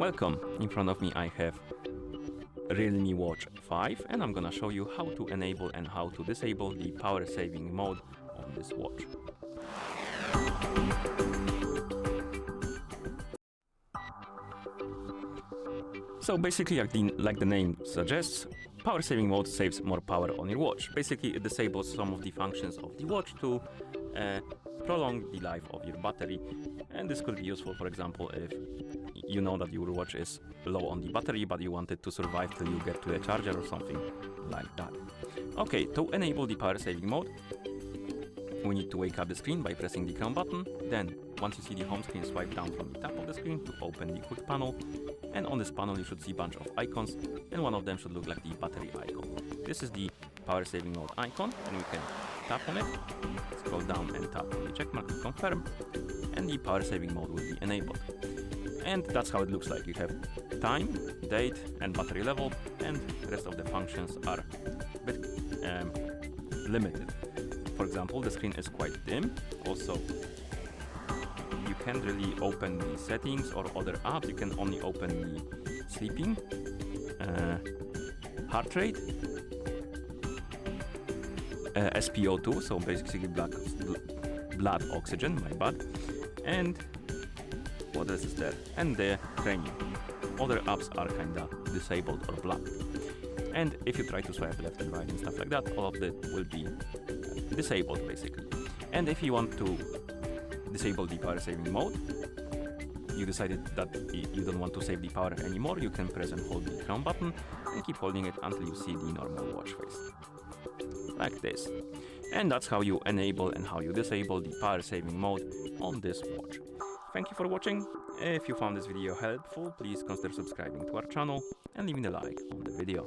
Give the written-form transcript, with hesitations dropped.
Welcome! In front of me I have REALME Watch 5 and I'm gonna show you how to enable and how to disable the power saving mode on this watch. So basically, like the name suggests, power saving mode saves more power on your watch. Basically it disables some of the functions of the watch to prolong the life of your battery, and this could be useful, for example, if you know that your watch is low on the battery but you want it to survive till you get to a charger or something like that. Okay, to enable the power saving mode, we need to wake up the screen by pressing the crown button. Then once you see the home screen, swipe down from the top of the screen to open the quick panel, and on this panel you should see a bunch of icons, and one of them should look like the battery icon. This is the power saving mode icon, and we can tap on it, scroll down and tap on the check mark to confirm, and the power saving mode will be enabled. And that's how it looks like. You have time, date and battery level, and the rest of the functions are a bit limited. For example, the screen is quite dim. Also, you can't really open the settings or other apps. You can only open the sleeping, heart rate, SpO2, so basically blood oxygen, my bad, and what else is there? And the training. Other apps are kinda disabled or blocked. And if you try to swipe left and right and stuff like that, all of it will be disabled basically. And if you want to disable the power saving mode, you decided that you don't want to save the power anymore, you can press and hold the crown button and keep holding it until you see the normal watch face. Like this. And that's how you enable and how you disable the power saving mode on this watch. Thank you for watching. If you found this video helpful, please consider subscribing to our channel and leaving a like on the video.